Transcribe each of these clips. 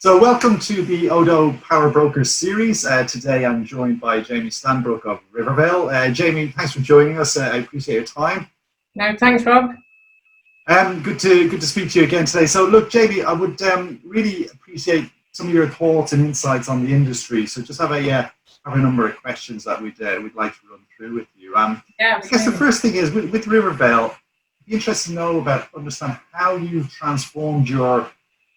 So welcome to the ODO Power Broker series. Today I'm joined by Jaymie Stanbrook of Rivervale. Jaymie, thanks for joining us. I appreciate your time. No, thanks, Rob. Good to speak to you again today. So look, Jaymie, I would really appreciate some of your thoughts and insights on the industry. So just have a number of questions that we'd like to run through with you. Yeah, I guess the first thing is with Rivervale, be interested to know understand how you've transformed your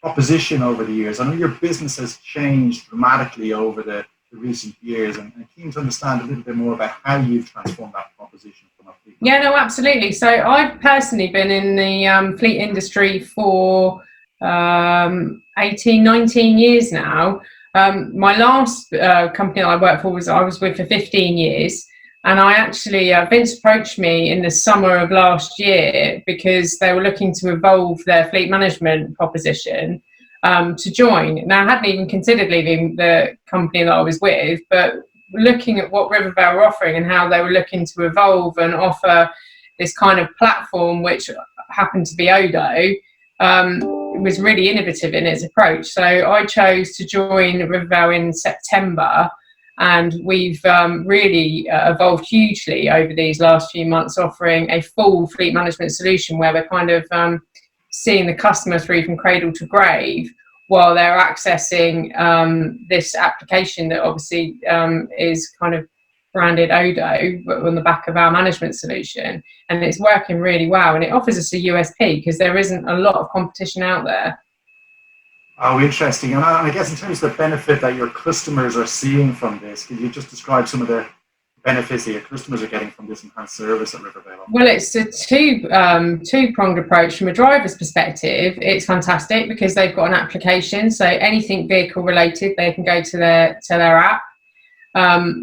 proposition over the years. I know your business has changed dramatically over the recent years, and I'm keen to understand a little bit more about how you've transformed that proposition from a fleet. Yeah, no, absolutely. So I've personally been in the fleet industry for 18, 19 years now. My last company that I worked for I was with for 15 years. And I actually, Vince approached me in the summer of last year because they were looking to evolve their fleet management proposition to join. Now, I hadn't even considered leaving the company that I was with, but looking at what Rivervale were offering and how they were looking to evolve and offer this kind of platform, which happened to be ODO, it was really innovative in its approach. So I chose to join Rivervale in September. And we've really evolved hugely over these last few months, offering a full fleet management solution where we're kind of seeing the customer through from cradle to grave while they're accessing this application that obviously is kind of branded ODO, but on the back of our management solution. And it's working really well. And it offers us a USP because there isn't a lot of competition out there. Oh, interesting. And I guess in terms of the benefit that your customers are seeing from this, can you just describe some of the benefits that your customers are getting from this enhanced service at Rivervale? Well, it's a two-pronged approach. From a driver's perspective, it's fantastic because they've got an application. So anything vehicle related, they can go to their app.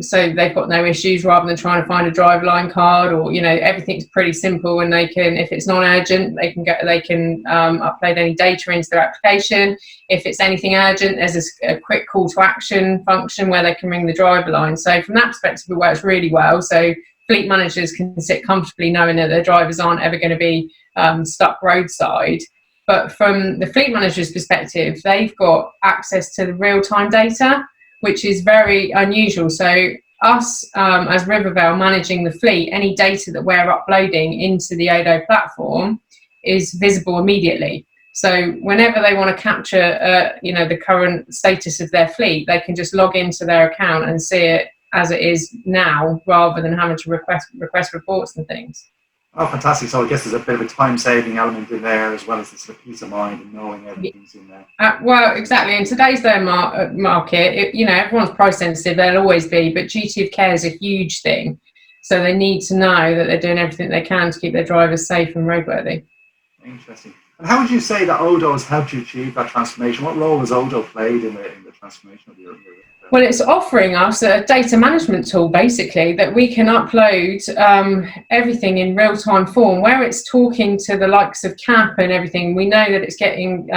So they've got no issues rather than trying to find a driver line card, or everything's pretty simple, and they can, if it's non-urgent, they can upload any data into their application. If it's anything urgent, there's a quick call to action function where they can ring the driver line. So from that perspective, it works really well. So fleet managers can sit comfortably knowing that their drivers aren't ever going to be stuck roadside. But from the fleet manager's perspective, they've got access to the real-time data, which is very unusual. So us as Rivervale managing the fleet, any data that we're uploading into the ODO platform is visible immediately. So whenever they want to capture the current status of their fleet, they can just log into their account and see it as it is now, rather than having to request reports and things. Oh, fantastic. So I guess there's a bit of a time-saving element in there, as well as the sort of peace of mind and knowing everything's in there. Well, exactly. In today's day market, everyone's price sensitive, they'll always be, but duty of care is a huge thing. So they need to know that they're doing everything they can to keep their drivers safe and roadworthy. Interesting. And how would you say that ODO has helped you achieve that transformation? What role has ODO played in the transformation of your Well, it's offering us a data management tool, basically, that we can upload everything in real-time form, where it's talking to the likes of CAP and everything. We know that it's getting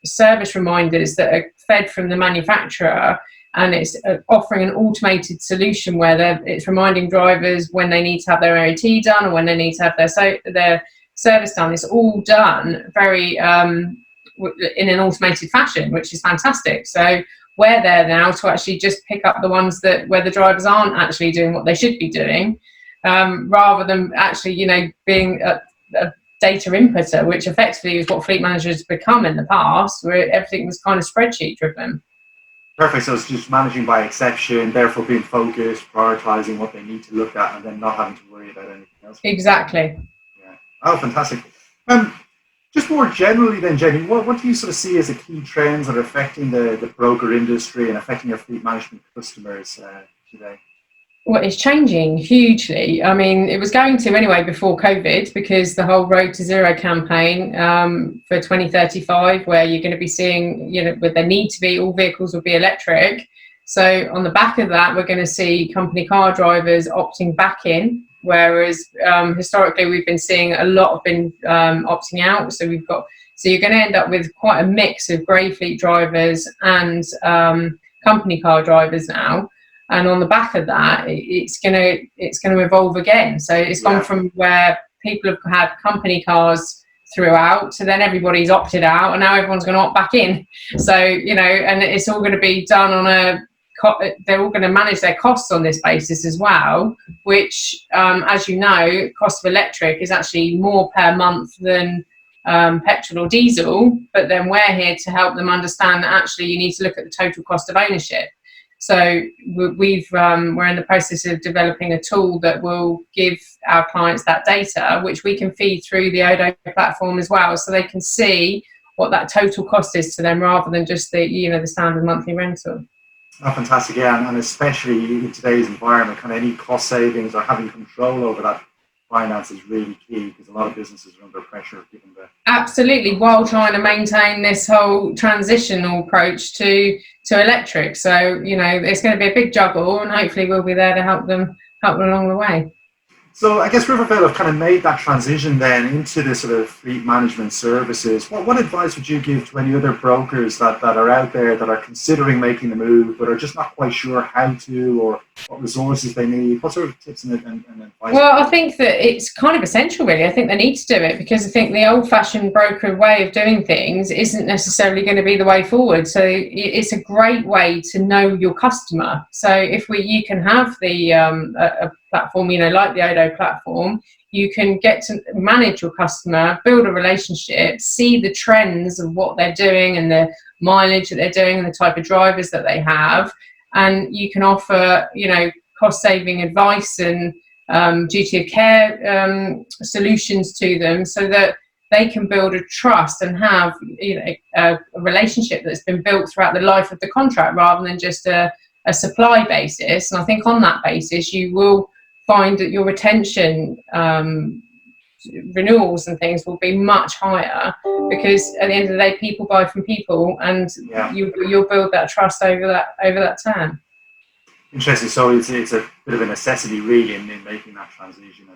service reminders that are fed from the manufacturer, and it's offering an automated solution where it's reminding drivers when they need to have their OT done or when they need to have their service done. It's all done very in an automated fashion, which is fantastic. So we're there now to actually just pick up the ones where the drivers aren't actually doing what they should be doing, rather than actually, being a data inputter, which effectively is what fleet managers become in the past, where everything was kind of spreadsheet driven. Perfect. So it's just managing by exception, therefore being focused, prioritizing what they need to look at, and then not having to worry about anything else. Exactly. Yeah. Oh, fantastic. Just more generally then, Jaymie, what do you sort of see as the key trends that are affecting the broker industry and affecting your fleet management customers today? Well, it's changing hugely. I mean, it was going to anyway before COVID, because the whole Road to Zero campaign for 2035, where you're going to be seeing, where there need to be, all vehicles will be electric. So on the back of that, we're going to see company car drivers opting back in, whereas historically we've been seeing a lot of opting out. So you're going to end up with quite a mix of grey fleet drivers and company car drivers now. And on the back of that, it's going to evolve again. So it's gone from where people have had company cars throughout, so then everybody's opted out and now everyone's going to opt back in. So, and it's all going to be done on they're all going to manage their costs on this basis as well, which, as you know, cost of electric is actually more per month than petrol or diesel, but then we're here to help them understand that actually you need to look at the total cost of ownership. So we're in the process of developing a tool that will give our clients that data, which we can feed through the ODO platform as well, so they can see what that total cost is to them rather than just the standard monthly rental. Oh, fantastic, yeah, and especially in today's environment, kind of any cost savings or having control over that finance is really key, because a lot of businesses are under pressure given the... Absolutely, while trying to maintain this whole transitional approach to electric. So, it's going to be a big juggle, and hopefully we'll be there to help them along the way. So I guess Rivervale have kind of made that transition then into the sort of fleet management services. What advice would you give to any other brokers that are out there that are considering making the move but are just not quite sure how to, or what resources they need? What sort of tips and advice? Well, I think that it's kind of essential, really. I think they need to do it, because I think the old-fashioned broker way of doing things isn't necessarily going to be the way forward. So it's a great way to know your customer. So if you can have a platform, like the ODO platform, you can get to manage your customer, build a relationship, see the trends of what they're doing and the mileage that they're doing and the type of drivers that they have, and you can offer cost-saving advice and duty of care solutions to them, so that they can build a trust and have a relationship that's been built throughout the life of the contract, rather than just a supply basis. And I think on that basis you will find that your retention renewals and things will be much higher, because at the end of the day people buy from people, and you'll build that trust over that term. Interesting. So it's a bit of a necessity, really, in making that transition.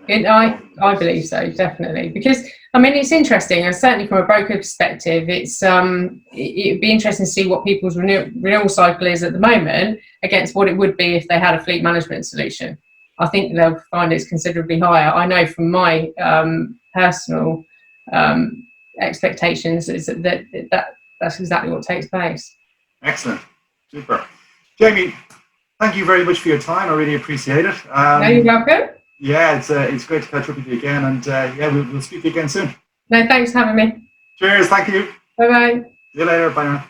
I believe so, definitely, because it's interesting, and certainly from a broker perspective, it'd be interesting to see what people's renewal cycle is at the moment against what it would be if they had a fleet management solution. I think they'll find it's considerably higher. I know from my personal expectations is that's exactly what takes place. Excellent, super. Jaymie, thank you very much for your time. I really appreciate it. No, you're welcome. Yeah, it's great to catch up with you again, and we'll speak again soon. No, thanks for having me. Cheers, thank you. Bye-bye. See you later, bye now.